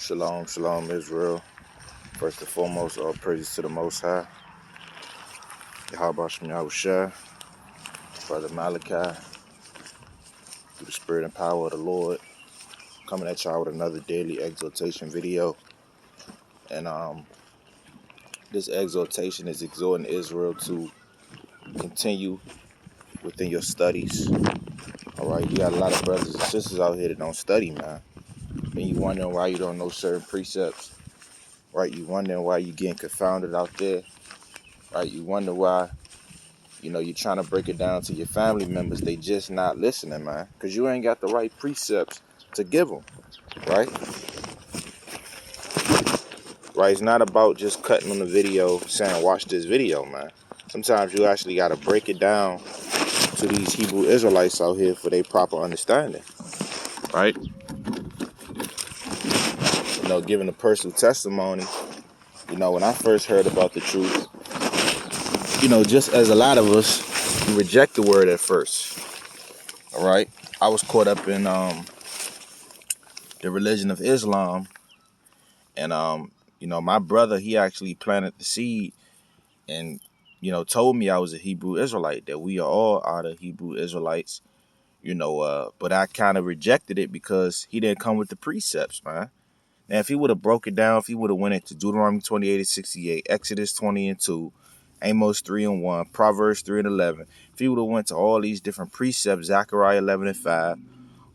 Shalom, shalom, Israel. First and foremost, all praises to the Most High. Yahweh Shem Yahushua, Brother Malachi, through the spirit and power of the Lord, coming at y'all with another daily exhortation video. And this exhortation is exhorting Israel to continue within your studies. All right, you got a lot of brothers and sisters out here that don't study, man. And you wondering why you don't know certain precepts, right? You wondering why you getting confounded out there, right? You wonder why, you're trying to break it down to your family members. They just not listening, man, because you ain't got the right precepts to give them, right? Right? It's not about just cutting on the video saying, watch this video, man. Sometimes you actually got to break it down to these Hebrew Israelites out here for their proper understanding, right? Giving a personal testimony, when I first heard about the truth, just as a lot of us, we reject the word at first, all right? I was caught up in the religion of Islam, and my brother, he actually planted the seed and told me I was a Hebrew Israelite, that we are the Hebrew Israelites, but I kind of rejected it because he didn't come with the precepts, man. Now, if he would have broke it down, if he would have went into Deuteronomy 28:68, Exodus 20:2, Amos 3:1, Proverbs 3:11, if he would have went to all these different precepts, Zechariah 11:5,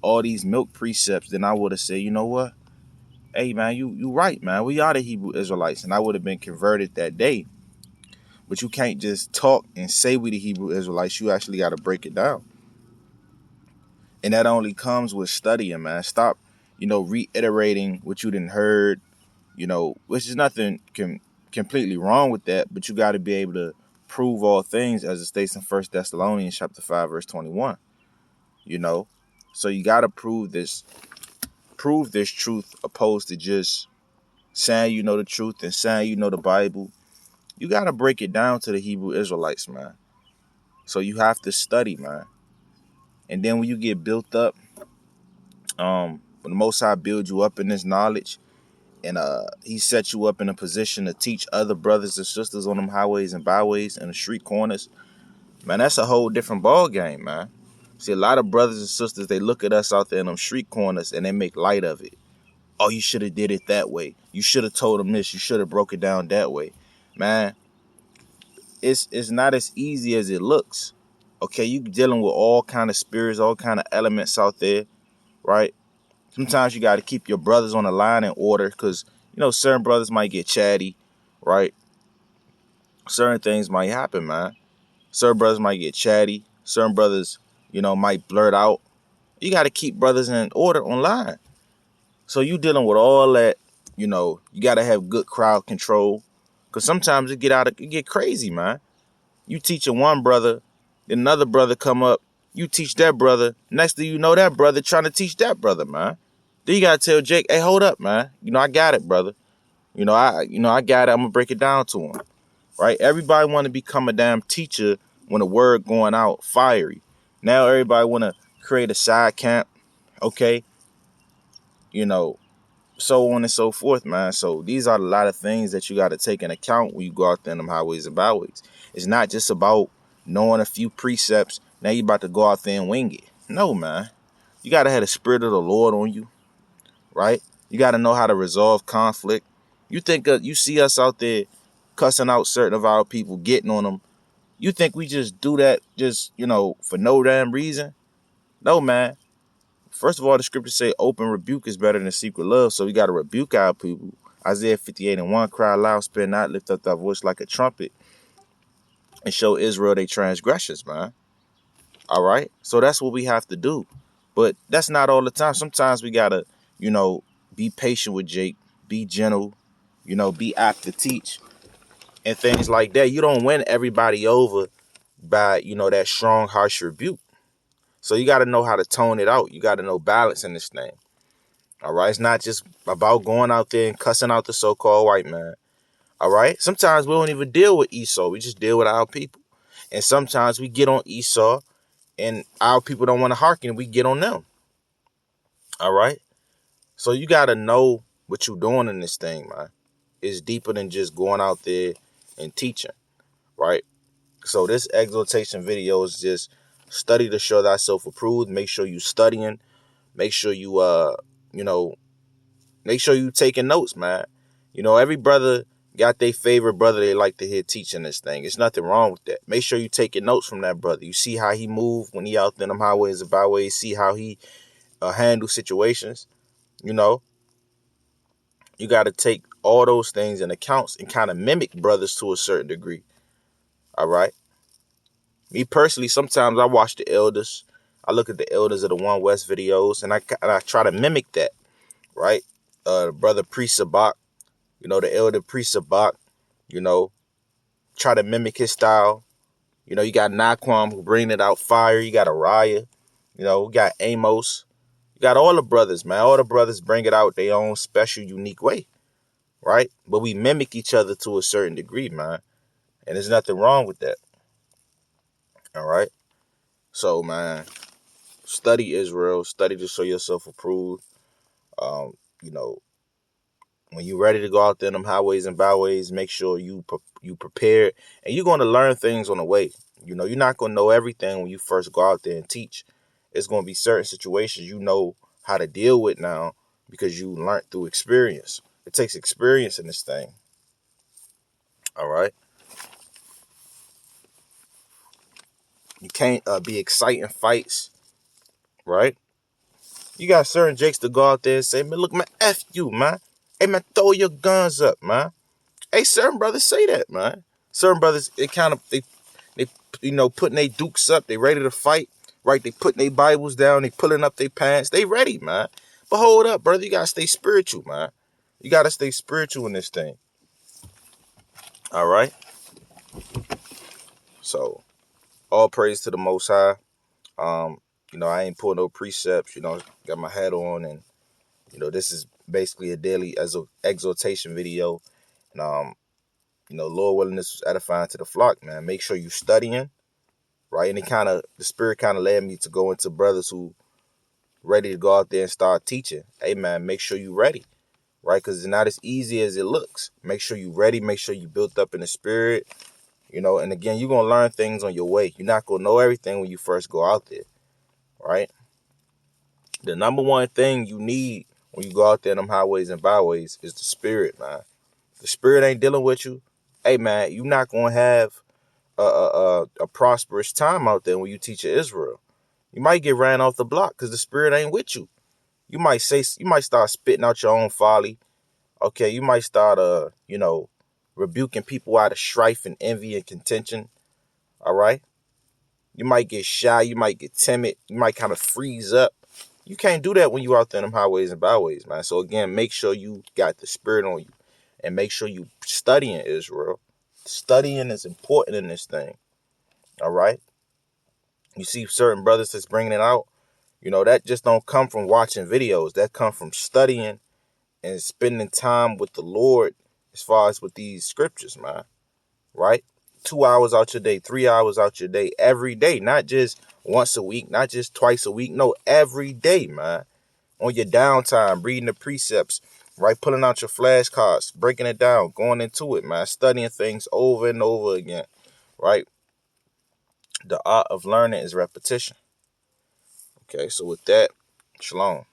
all these milk precepts, then I would have said, you know what? Hey, man, you right, man. We are the Hebrew Israelites, and I would have been converted that day. But you can't just talk and say we the Hebrew Israelites. You actually got to break it down. And that only comes with studying, man. Stop, reiterating what you done heard, which is nothing completely wrong with that, but you got to be able to prove all things, as it states in 1 Thessalonians chapter 5, verse 21, So you got to prove this truth, opposed to just saying you know the truth and saying you know the Bible. You got to break it down to the Hebrew Israelites, man. So you have to study, man. And then when you get built up, when the Most High builds you up in this knowledge, and he set you up in a position to teach other brothers and sisters on them highways and byways and the street corners, man, that's a whole different ball game, man. See, a lot of brothers and sisters, they look at us out there in them street corners and they make light of it. Oh, you should have did it that way. You should have told them this. You should have broke it down that way. Man, it's not as easy as it looks. Okay, you dealing with all kind of spirits, all kind of elements out there, right? Sometimes you got to keep your brothers on the line in order, because, certain brothers might get chatty, right? Certain things might happen, man. Certain brothers might get chatty. Certain brothers, might blurt out. You got to keep brothers in order online. So you dealing with all that, you got to have good crowd control, because sometimes it get crazy, man. You teaching one brother, then another brother come up, you teach that brother. Next thing you know, that brother trying to teach that brother, man. Then you gotta tell Jake, hey, hold up, man. I got it, brother. I got it. I'm gonna break it down to him, right? Everybody want to become a damn teacher when the word going out fiery. Now everybody want to create a side camp, okay? So on and so forth, man. So these are a lot of things that you got to take into account when you go out there in them highways and byways. It's not just about knowing a few precepts. Now you about to go out there and wing it. No, man. You got to have the spirit of the Lord on you, right? You got to know how to resolve conflict. You think you see us out there cussing out certain of our people, getting on them. You think we just do that just, for no damn reason? No, man. First of all, the scriptures say open rebuke is better than secret love. So we got to rebuke our people. Isaiah 58:1, cry loud, spare not, lift up thy voice like a trumpet, and show Israel their transgressions, man. All right. So that's what we have to do. But that's not all the time. Sometimes we got to, be patient with Jake, be gentle, be apt to teach and things like that. You don't win everybody over by, that strong, harsh rebuke. So you got to know how to tone it out. You got to know balance in this thing. All right. It's not just about going out there and cussing out the so-called white man. All right. Sometimes we don't even deal with Esau. We just deal with our people. And sometimes we get on Esau and our people don't want to hearken. We get on them. All right. So you got to know what you doing in this thing, man. It's deeper than just going out there and teaching, right? So this exhortation video is just study to show thyself approved. Make sure you studying. Make sure you you know, make sure you taking notes, man. You know, every brother got their favorite brother they like to hear teaching this thing. There's nothing wrong with that. Make sure you taking notes from that brother. You see how he move when he out there in them highways and byways. See how he handle situations. You know, you got to take all those things in accounts and kind of mimic brothers to a certain degree. All right. Me personally, sometimes I watch the elders. I look at the elders of the One West videos, and I try to mimic that. Right. The brother Priest Sabak, you know, the elder Priest Sabak, you know, try to mimic his style. You know, you got Naquam who bring it out fire. You got Araya. You know, we got Amos. You got all the brothers, man. All the brothers bring it out their own special, unique way, right? But we mimic each other to a certain degree, man. And there's nothing wrong with that, all right? So, man, study Israel. Study to show yourself approved. You know, when you're ready to go out there in them highways and byways, make sure you prepared. And you're going to learn things on the way. You know, you're not going to know everything when you first go out there and teach. It's going to be certain situations you know how to deal with now because you learned through experience. It takes experience in this thing. All right. You can't be exciting fights, right? You got certain jakes to go out there and say, man, look, man, F you, man. Hey, man, throw your guns up, man. Hey, certain brothers say that, man. Certain brothers, they you know, putting their dukes up. They ready to fight, right? They putting their Bibles down. They pulling up their pants. They ready, man. But hold up, brother. You got to stay spiritual, man. You got to stay spiritual in this thing. All right? So, all praise to the Most High. Um, you know, I ain't pulling no precepts. You know, got my hat on, and you know, this is basically a daily exhortation video. And you know, Lord willing, this was edifying to the flock, man. Make sure you studying, right? And the Spirit kind of led me to go into brothers who ready to go out there and start teaching. Hey, man, make sure you ready, right? Because it's not as easy as it looks. Make sure you ready. Make sure you built up in the Spirit, you know. And again, you're gonna learn things on your way. You're not gonna know everything when you first go out there, right? The number one thing you need when you go out there in them highways and byways is the Spirit, man. The Spirit ain't dealing with you. Hey, man, you're not gonna have a prosperous time out there when you teach Israel. You might get ran off the block because the Spirit ain't with you. You might start spitting out your own folly. Okay, you might start you know, rebuking people out of strife and envy and contention. All right. You might get shy, you might get timid, you might kind of freeze up. You can't do that when you out there in them highways and byways, man. So again, make sure you got the Spirit on you and make sure you studying Israel. Studying is important in this thing. All right. You see certain brothers that's bringing it out. You know, that just don't come from watching videos. That come from studying and spending time with the Lord as far as with these scriptures, man. Right? 2 hours out your day, 3 hours out your day, every day, not just once a week, not just twice a week. No, every day, man. On your downtime, reading the precepts, right? Pulling out your flashcards, breaking it down, going into it, man. Studying things over and over again, right? The art of learning is repetition. Okay, so with that, shalom.